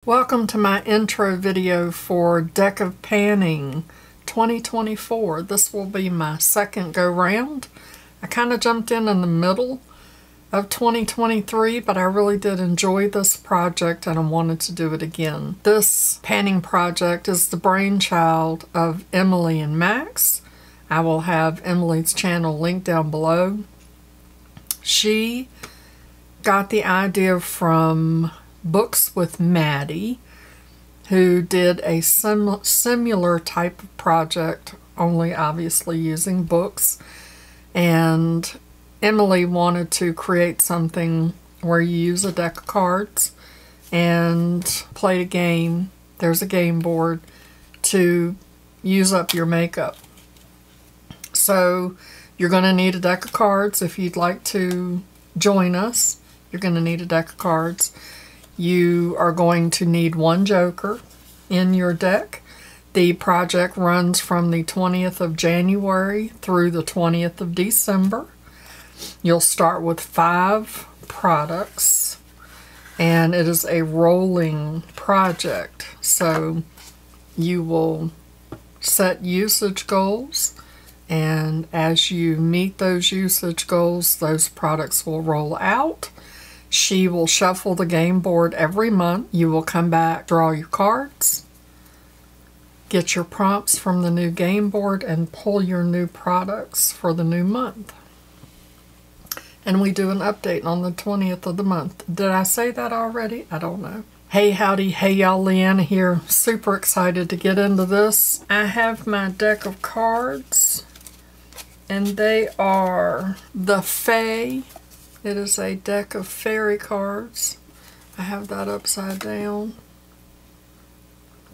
Welcome to my intro video for Deck of Panning 2024. This will be my second go round. I kind of jumped in the middle of 2023, but I really did enjoy this project and I wanted to do it again. This panning project is the brainchild of Emily and Max. I will have Emily's channel linked down below. She got the idea from Books with Maddie, who did a similar type of project, only obviously using books. And Emily wanted to create something where you use a deck of cards and play a game. There's a game board to use up your makeup. So you're going to need a deck of cards. If you'd like to join us, you're going to need a deck of cards. You are going to need one joker in your deck. The project runs from the 20th of January through the 20th of December. You'll start with 5 products, and it is a rolling project. So you will set usage goals, and as you meet those usage goals, those products will roll out. She will shuffle the game board every month. You will come back, draw your cards, get your prompts from the new game board, and pull your new products for the new month. And we do an update on the 20th of the month. Did I say that already? I don't know. Hey, howdy. Hey, y'all. Leanna here. Super excited to get into this. I have my deck of cards, and they are the Fae. It is a deck of fairy cards. I have that upside down.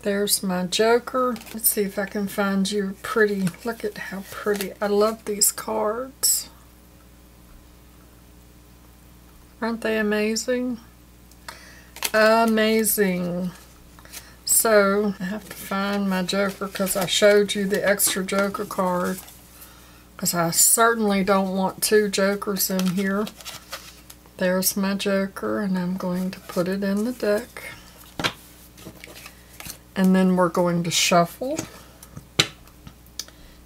There's my joker. Let's see if I can find you pretty. Look at how pretty. I love these cards. Aren't they amazing? Amazing. So I have to find my joker because I showed you the extra joker card. Because I certainly don't want 2 jokers in here. There's my joker, and I'm going to put it in the deck. And then we're going to shuffle.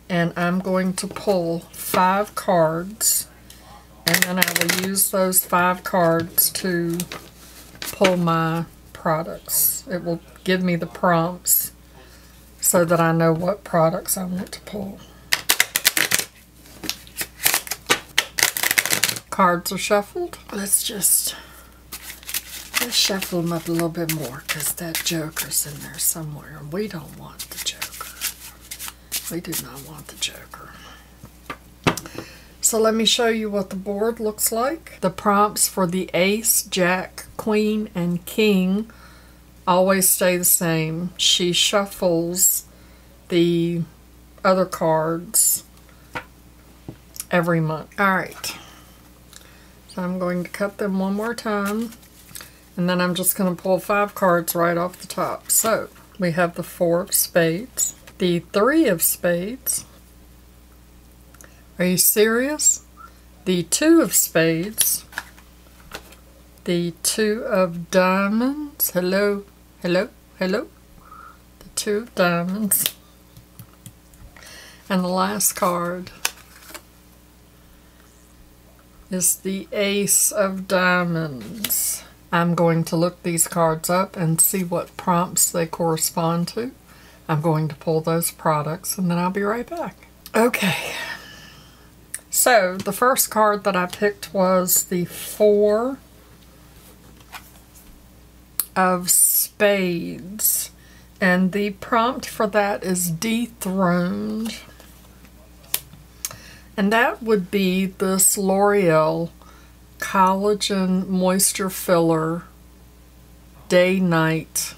And I'm going to pull 5 cards. And then I will use those 5 cards to pull my products. It will give me the prompts so that I know what products I want to pull. Cards are shuffled. Let's shuffle them up a little bit more because that joker's in there somewhere. We don't want the joker. We do not want the joker. So let me show you what the board looks like. The prompts for the ace, jack, queen, and king always stay the same. She shuffles the other cards every month. All right. So I'm going to cut them one more time, and then I'm just going to pull 5 cards right off the top. So we have the 4 of spades, the 3 of spades. Are you serious? The 2 of spades, the 2 of diamonds. Hello, hello, hello. The 2 of diamonds. And the last card is the ace of diamonds. I'm going to look these cards up and see what prompts they correspond to. I'm going to pull those products and then I'll be right back. Okay. So the first card that I picked was the 4 of spades. And the prompt for that is dethroned. And that would be this L'Oreal Collagen Moisture Filler Day Night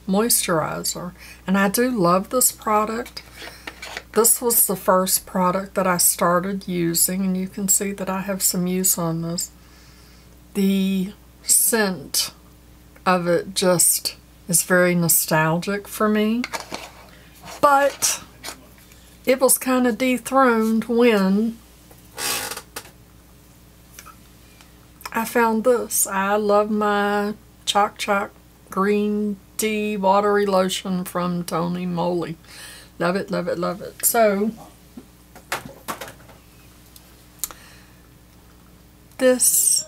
Moisturizer. And I do love this product. This was the first product that I started using, and you can see that I have some use on this. The scent of it just is very nostalgic for me. But it was kind of dethroned when I found this. I love my Choc green tea watery lotion from Tony Moly. Love it, love it, love it. So this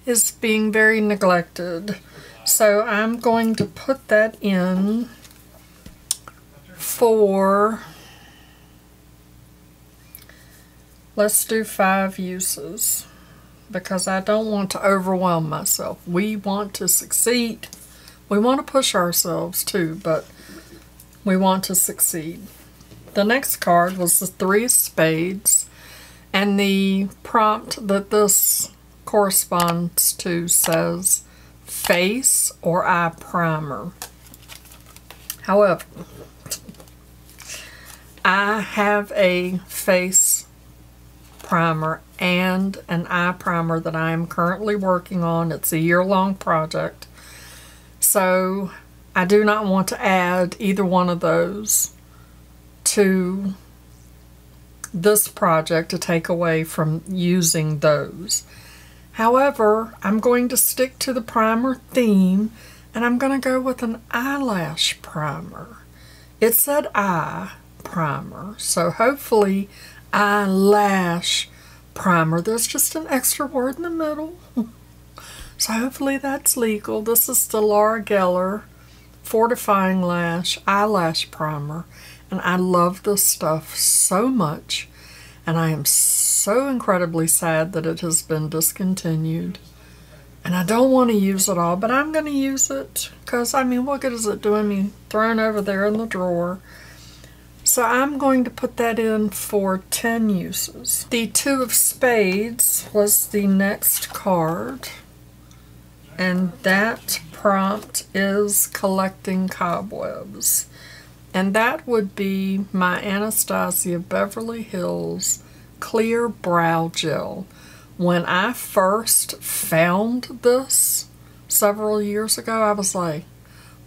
is being very neglected. So I'm going to put that in for, let's do 5 uses, because I don't want to overwhelm myself. We want to succeed. We want to push ourselves too, but we want to succeed. The next card was the 3 of Spades, and the prompt that this corresponds to says face or eye primer. However, I have a face primer and an eye primer that I am currently working on. It's a year-long project, so I do not want to add either one of those to this project to take away from using those. However, I'm going to stick to the primer theme, and I'm going to go with an eyelash primer. It said eye primer, so hopefully eyelash primer. There's just an extra word in the middle, so hopefully that's legal. This is the Laura Geller Fortifying Lash Eyelash Primer, and I love this stuff so much, and I am so incredibly sad that it has been discontinued. And I don't want to use it all, but I'm going to use it, because, I mean, what good is it doing me thrown over there in the drawer? So I'm going to put that in for 10 uses. The 2 of Spades was the next card, and that prompt is collecting cobwebs. And that would be my Anastasia Beverly Hills Clear Brow Gel. When I first found this several years ago, I was like,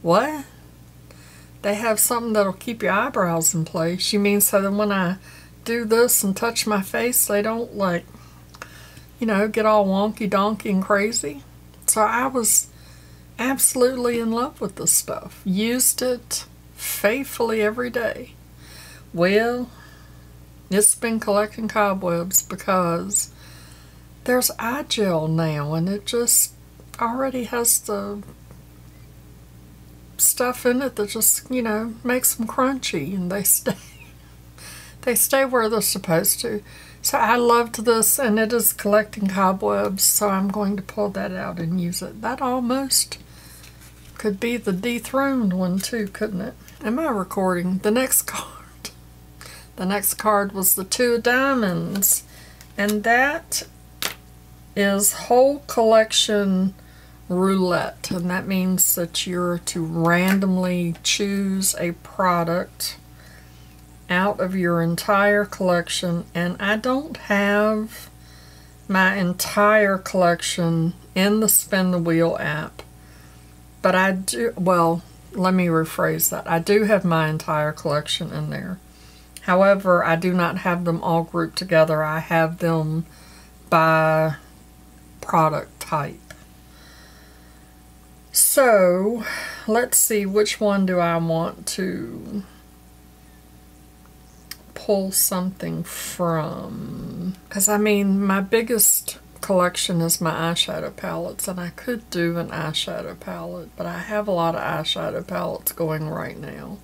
what? They have something that'll keep your eyebrows in place. You mean so that when I do this and touch my face, they don't, like, you know, get all wonky donkey and crazy? So I was absolutely in love with this stuff. Used it faithfully every day. Well, it's been collecting cobwebs because there's eye gel now, and it just already has the stuff in it that just, you know, makes them crunchy, and they stay where they're supposed to. So I loved this, and it is collecting cobwebs, so I'm going to pull that out and use it. That almost could be the dethroned one too, couldn't it? Am I recording? The next card. The next card was the 2 of Diamonds, and that is whole collection roulette, and that means that you're to randomly choose a product out of your entire collection. And I don't have my entire collection in the Spin the Wheel app, but I do, well, let me rephrase that. I do have my entire collection in there. However, I do not have them all grouped together. I have them by product type. So, let's see, which one do I want to pull something from? Because, I mean, my biggest collection is my eyeshadow palettes, and I could do an eyeshadow palette, but I have a lot of eyeshadow palettes going right now.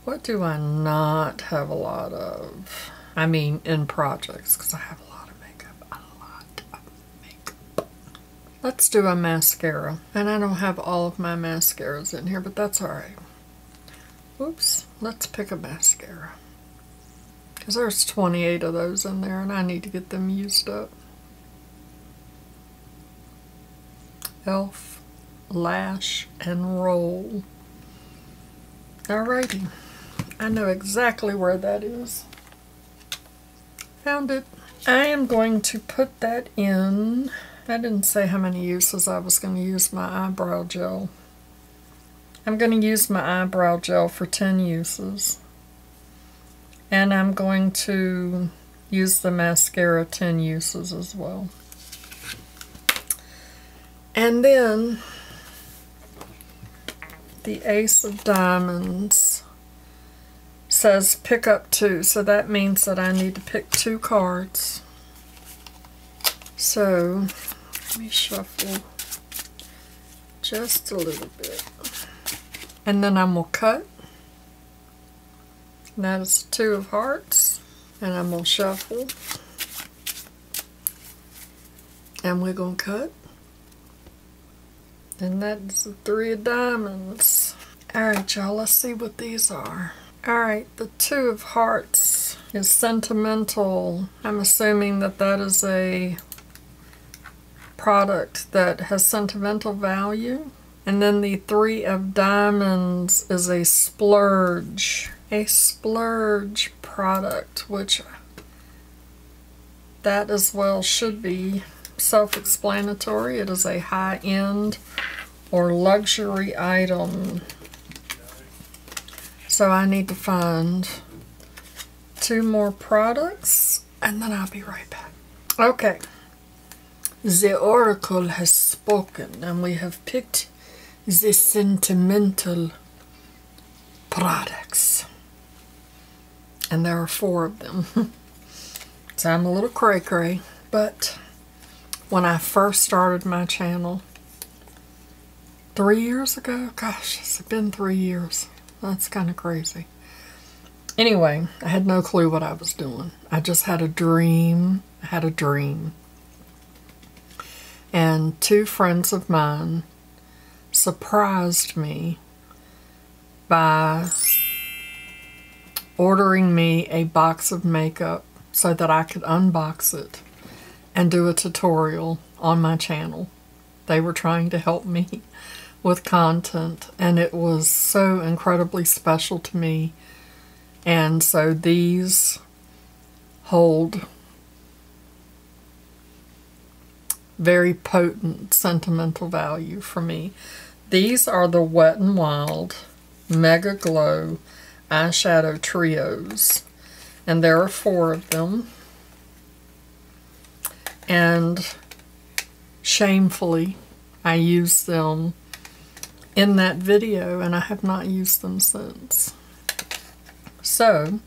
What do I not have a lot of? I mean, in projects, because I have a lot of makeup. A lot of makeup. Let's do a mascara. And I don't have all of my mascaras in here, but that's alright. Whoops. Let's pick a mascara. Because there's 28 of those in there, and I need to get them used up. Elf, Lash, and Roll. Alrighty. I know exactly where that is. Found it. I am going to put that in. I didn't say how many uses I was going to use my eyebrow gel. I'm going to use my eyebrow gel for 10 uses. And I'm going to use the mascara 10 uses as well. And then the Ace of Diamonds says pick up 2, so that means that I need to pick 2 cards. So let me shuffle just a little bit. And then I'm going to cut. That is 2 of Hearts. And I'm going to shuffle. And we're going to cut. And that's the 3 of Diamonds. Alright, y'all, let's see what these are. Alright, the 2 of Hearts is sentimental. I'm assuming that that is a product that has sentimental value. And then the 3 of Diamonds is a splurge. A splurge product, which that as well should be self-explanatory. It is a high-end or luxury item. So I need to find 2 more products and then I'll be right back. Okay. The Oracle has spoken and we have picked the sentimental products. And there are 4 of them. So I'm a little cray-cray, but when I first started my channel 3 years ago, gosh, it's been 3 years. That's kind of crazy. Anyway, I had no clue what I was doing. I just had a dream. I had a dream. And 2 friends of mine surprised me by ordering me a box of makeup so that I could unbox it and do a tutorial on my channel. They were trying to help me with content, and it was so incredibly special to me. And so these hold very potent sentimental value for me. These are the Wet n Wild Mega Glow eyeshadow trios, and there are 4 of them. And shamefully, I used them in that video, and I have not used them since. So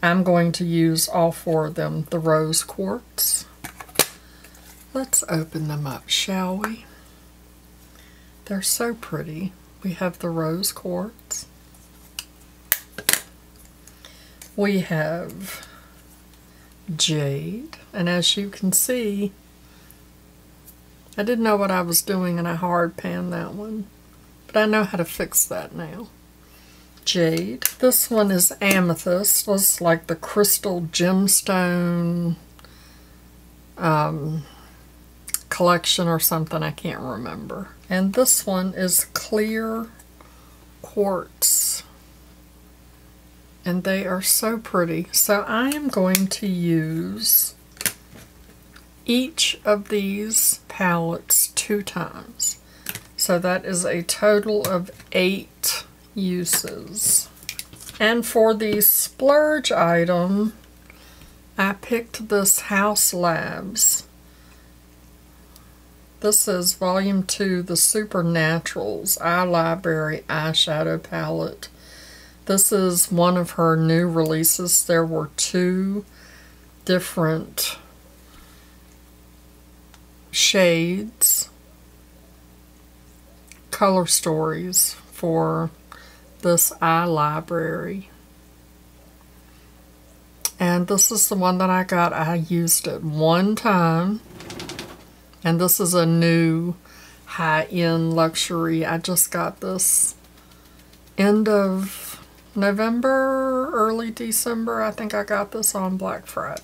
I'm going to use all 4 of them, the rose quartz. Let's open them up, shall we? They're so pretty. We have the rose quartz. We have jade, and as you can see, I didn't know what I was doing and I hard panned that one, but I know how to fix that now. Jade. This one is amethyst. It's like the crystal gemstone collection or something, I can't remember. And this one is clear quartz. And they are so pretty. So I am going to use each of these palettes 2 times. So that is a total of 8 uses. And for the splurge item, I picked this House Labs. This is Volume 2, the Supernaturals Eye Library Eyeshadow Palette. This is one of her new releases. There were 2 different shades, color stories for this eye library. And this is the one that I got. I used it 1 time. And this is a new high-end luxury. I just got this end of November, early December. I think I got this on Black Friday.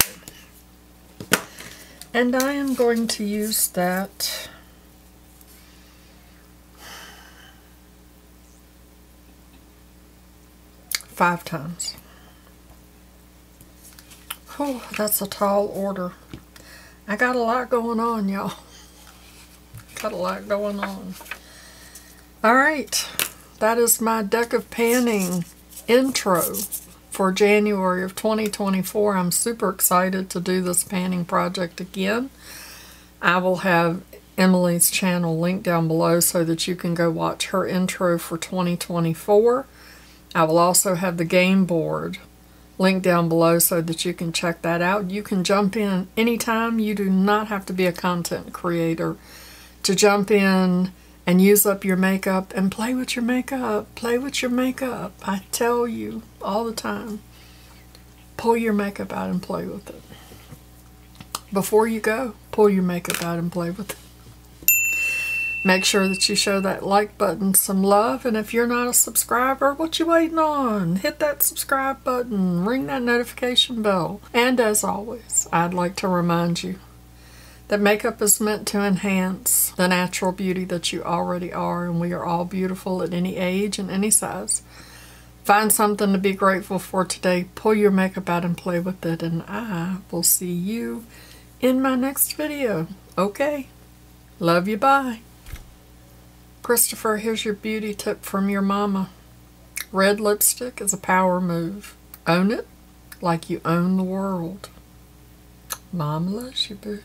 And I am going to use that five times. Oh, that's a tall order. I got a lot going on, y'all. Got a lot going on. Alright, that is my deck of panning intro for January of 2024. I'm super excited to do this panning project again. I will have Emily's channel linked down below so that you can go watch her intro for 2024. I will also have the Gameboard linked down below so that you can check that out. You can jump in anytime. You do not have to be a content creator to jump in and use up your makeup and play with your makeup. Play with your makeup. I tell you all the time. Pull your makeup out and play with it. Before you go, pull your makeup out and play with it. Make sure that you show that like button some love, and if you're not a subscriber, what you waiting on? Hit that subscribe button, ring that notification bell. And as always, I'd like to remind you that makeup is meant to enhance the natural beauty that you already are, and we are all beautiful at any age and any size. Find something to be grateful for today, pull your makeup out and play with it, and I will see you in my next video. Okay? Love you, bye. Christopher, here's your beauty tip from your mama. Red lipstick is a power move. Own it like you own the world. Mama loves you, boo.